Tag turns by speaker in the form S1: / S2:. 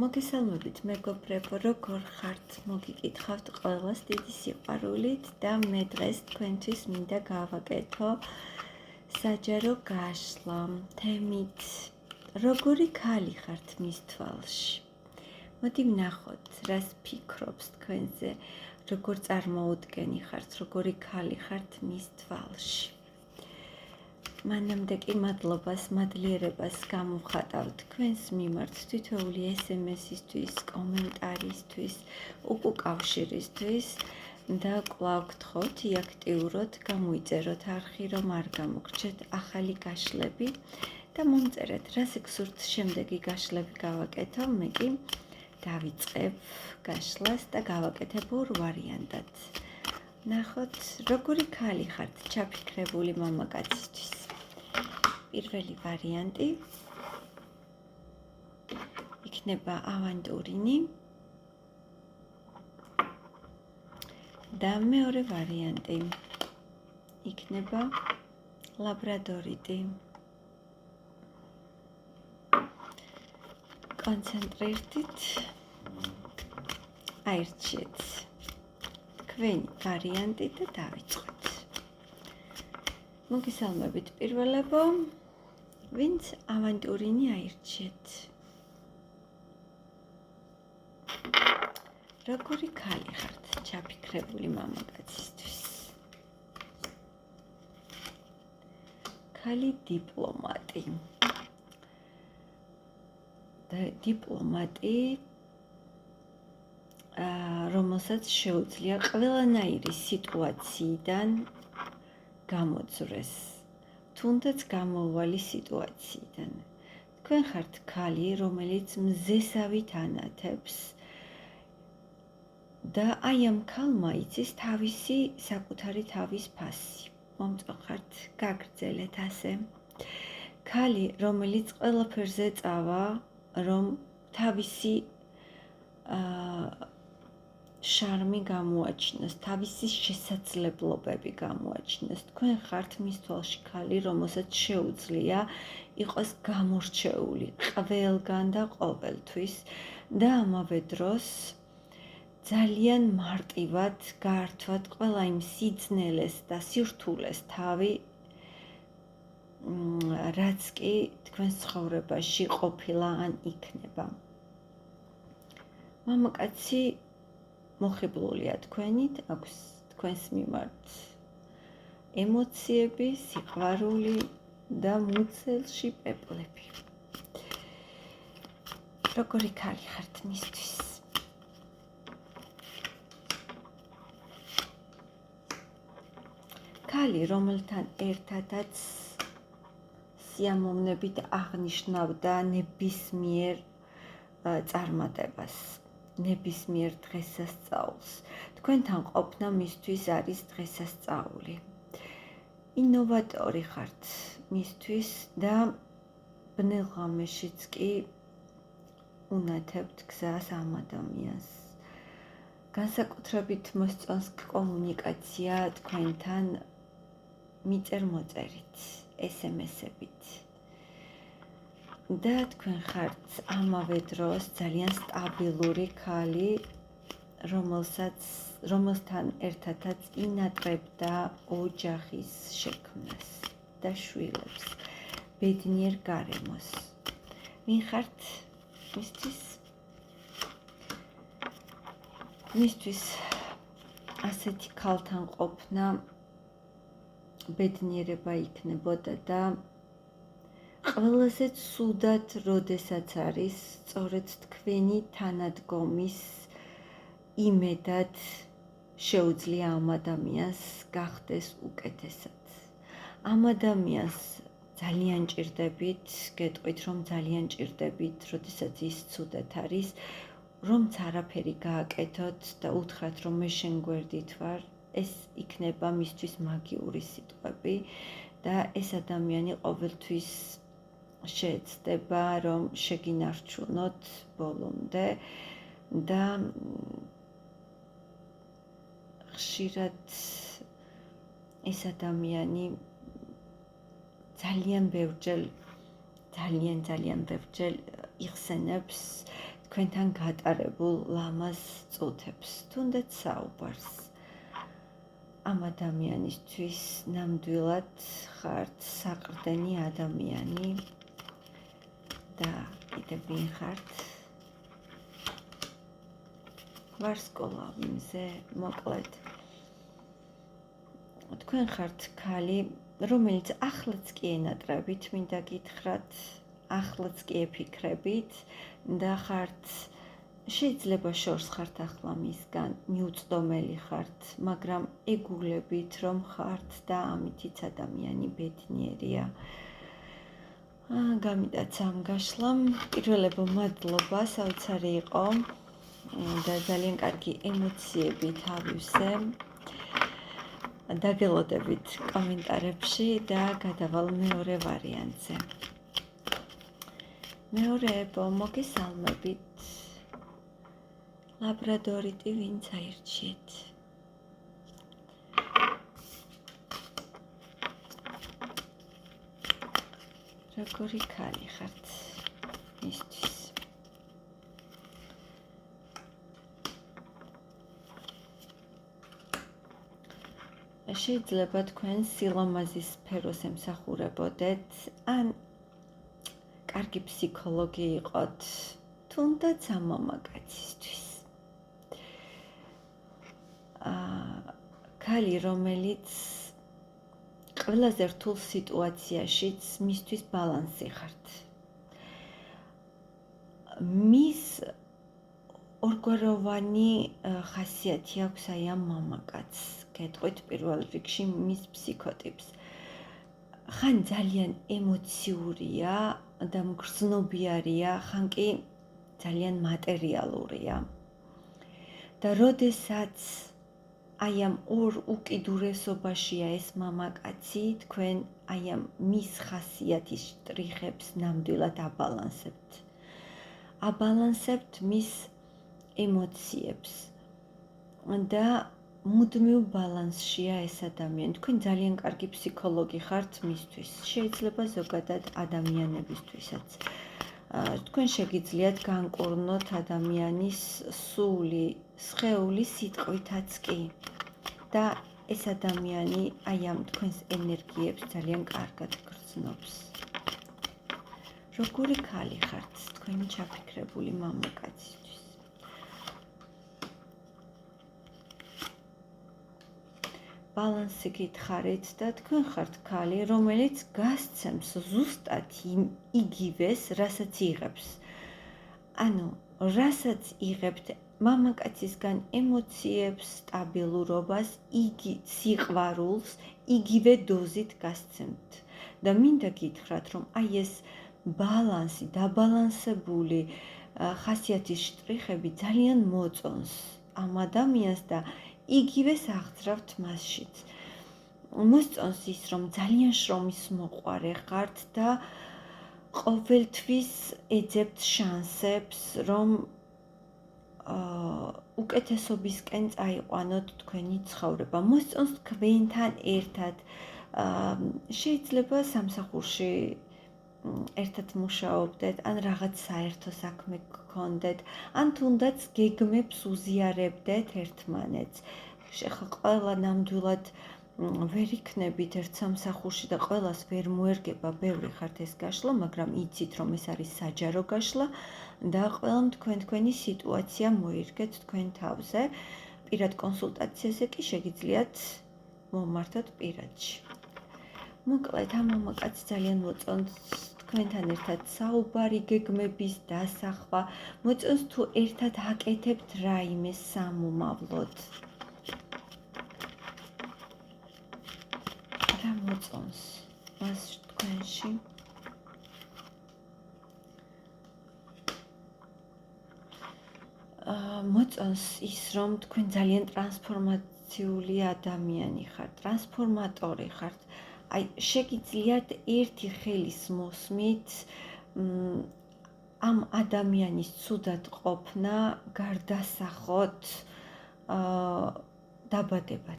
S1: მოგესალმებით მეგობრებო, როგორ ხართ? მოგიკითხავთ ყველას დიდი სიყვარულით და მე დღეს თქვენთვის მინდა გავაკეთო საჯარო გაშლა თემით როგორი ქალი ხართ მის თვალში. მოდი ვნახოთ, რას ფიქრობს თქვენზე, როგორ წარმოუდგენი ხართ, როგორი ქალი ხართ მის თვალში. მანამდე კი მადლობას, მადლიერებას გამოვხატავ თქვენს მიმართ თითოეული SMS-ისთვის, კომენტარისთვის, უკავშირისთვის და კვლავ გთხოვთ აქტიუროთ, გამოიწეროთ არხი, რომ არ გამოგრჩეთ ახალი გაშლები და მომწერეთ, რას გსურთ შემდეგი გაშლები გავაკეთო, მე კი დავიწყებ გაშლას და გავაკეთებ ორ ვარიანტად. ნახოთ, როგორი ქალი ხართ ჩაფიქრებული მამაკაცისთვის. პირველი ვარიანტი იქნება ავანტურინი და მეორე ვარიანტი იქნება ლაბრადორიტი. კონცენტრირდით, აირჩიეთ თქვენი ვარიანტი და დავიწყოთ. მოგესალმებით პირველებო, ვინც ავანტურინი აირჩიეთ. როგორი ქალი ხართ ჩაფიქრებული მამაკაცისთვის? ქალი დიპლომატი. და დიპლომატი, რომელსაც შეუძლია ყველანაირი სიტუაციიდან გამოძვრეს. თუნდაც გამოუვალი სიტუაციიდან. თქვენ ხართ ქალი, რომელიც მზესავით ანათებს და აი ამ ქალმა იცის თავისი საკუთარი თავის ფასი. მომწონხართ, გაგრძელეთ ასე. ქალი, რომელიც ყველაფერზე წავა, რომ თავისი შარმი გამოაჩინოს, თავისი შესაძლებლობები გამოაჩინოს. თქვენ ხართ მის თვალში ქალი, რომელსაც შეუძლია იყოს გამორჩეული ყველგან და ყოველთვის და ამავე დროს ძალიან მარტივად გაართვათ ყველა იმ სიძნელეს და სირთულეს თავი, რაც კი თქვენს ცხოვრებაში ყოფილა ან იქნება. მამაკაცი მოხიბლულია თქვენით, აქვს თქვენს მიმართ ემოციები, სიყვარული და მუცელში პეპლები. როგორი ქალი ხართ მისთვის? ქალი, რომელთან ერთადაც სიამოვნებით აღნიშნავდა ნებისმიერ წარმატებას, ნებისმიერ დღესასწაულს. თქვენთან ყოფნა მისთვის არის დღესასწაული. ინოვატორი ხართ მისთვის და ბნელ ღამეშიც კი უნათებთ გზას ამ ადამიანს. განსაკუთრებით მოსწონს კომუნიკაცია თქვენთან მიწერ-მოწერით, SMS-ებით. და თქვენ ხართ ამავე დროს ძალიან სტაბილური ქალი, რომელსთან ერთადაც ინატრებდა ოჯახის შექმნას და შვილებს, ბედნიერ გარემოს. ვინ ხართ მისთვის? მისთვის ასეთი ქალთან ყოფნა ბედნიერება იქნებოდა და ყველაზე ცუდად, როდესაც არის სწორედ თქვენი თანადგომის იმედად შეუძლია ამ ადამიანს გახდეს უკეთესად. ამ ადამიანს ძალიან ჭირდებით, გეტყვით, რომ ძალიან ჭირდებით, როდესაც ის ცუდად არის, რომც არაფერი გააკეთოთ და უთხრათ, რომ მე შენ გვერდით ვარ, ეს იქნება მისთვის მაგიური სიტყვები და ეს ადამიანი ყოველთვის შეეცდება, რომ შეგინარჩუნოთ ბოლომდე და ხშირად ეს ადამიანი ძალიან ბევრჯერ იხსენებს თქვენთან გატარებულ ლამაზ წუთებს, თუნდაც საუბარს. ამ ადამიანისთვის ნამდვილად ხართ საყრდენი ადამიანი და კიდევ ვინ ხართ? ვარსკვლავ იმზე, მოკლედ. თქვენ ხართ ქალი, რომელიც ახლაც კი ენატრებით მინდა გითხრათ, ახლაც კი ეფიქრებით და ხართ შეიძლება შორს ხართ ახლა მისგან, მიუწვდომელი ხართ, მაგრამ ეგულებით რომ ხართ და ამითიც ადამიანი ბედნიერია. გამიტაცა ამ გაშლამ, პირველებო მადლობა, საოცარი იყო და ძალიან კარგი ემოციები თავივსე. დაგელოდებით კომენტარებში და გადავალ მეორე ვარიანტზე. მეორეებო, მოგესალმებით. ლაბრადორიტი ვინც აირჩიეთ. როგორი ქალი ხართ მისთვის? შეიძლება თქვენ სილამაზის სფეროს ემსახურებოდეთ, ან კარგი ფსიქოლოგი იყოთ, თუნდაც ამ მამაკაცისთვის. ქალი, რომელიც ყველაზე რთულ სიტუაციაშიც მისთვის ბალანსი ხართ. მის ორგვაროვანი ხასიათი აქვს აი ამ მამაკაცს. გეტყვით პირველ რიგში მის ფსიქოტიპს. ხან ძალიან ემოციურია და მგრძნობიარია, ხან კი ძალიან მატერიალურია. და როდესაც აი ამ ორ უკიდურესობაშია ეს მამაკაცი, თქვენ აი ამ მის ხასიათის შტრიხებს ნამდვილად აბალანსებთ. აბალანსებთ მის ემოციებს და მუდმივ ბალანსშია ეს ადამიანი. თქვენ ძალიან კარგი ფსიქოლოგი ხართ მისთვის. შეიძლება ზოგადად ადამიანებისთვისაც. თქვენ შეგიძლიათ განკურნოთ ადამიანის სული, სხეული სიტყვითაც კი. და ეს ადამიანი აი ამ თქვენს ენერგიებს ძალიან კარგად გრძნობს. როგორი ქალი ხართ თქვენი ჩაფიქრებული მამაკაცისთვის? ბალანსი გითხარით და თქვენ ხართ ქალი, რომელიც გასცემს ზუსტად იგივეს, რასაც იღებს. ანუ, რასაც იღებთ მამაკაცისგან ემოციებს, სტაბილურობას, სიყვარულს, იგივე დოზით გასცემთ. და მინდა გითხრათ, რომ აი ეს ბალანსი, დაბალანსებული ხასიათის შტრიხები ძალიან მოწონს ამ ადამიანს და იგივეს აღძრავთ მასშიც. მოსწონს ის, რომ ძალიან შრომის მოყვარე ხართ და ყოველთვის ეძებთ შანსებს, რომ უკეთესობისკენ წაიყვანოთ თქვენი ცხოვრება. მოსწონს თქვენთან ერთად შეიძლება სამსახურში ერთად მუშაობდეთ, ან რაღაც საერთო საქმე გქონდეთ, ან თუნდაც გეგმებს უზიარებდეთ ერთმანეთს. შეხა ყველა ნამდვილად ვერ იქნებით ერთ სამსახურში და ყველას ვერ მოერგება, ბევრი ხართ ეს გაშლა, მაგრამ იცით, რომ ეს არის საჯარო გაშლა და ყველამ თქვენი სიტუაცია მოირგეთ თქვენ თავზე. პირად კონსულტაციაზე კი შეგიძლიათ მომართოთ პირადში. მოკლედ, ამ მამაკაცს ძალიან მოწონს თქვენთან ერთად საუბარი, გეგმების დასახვა, მოწონს თუ ერთად აკეთებთ რაიმე სამომავლოდ. რა მოწონს მას თქვენში? მოწონს ის, რომ თქვენ ძალიან ტრანსფორმაციული ადამიანი ხართ, ტრანსფორმატორი ხართ. აი, შეგიძლიათ ერთი ხელის მოსმით ამ ადამიანის ცუდად ყოფნა გარდასახოთ დაბადებად.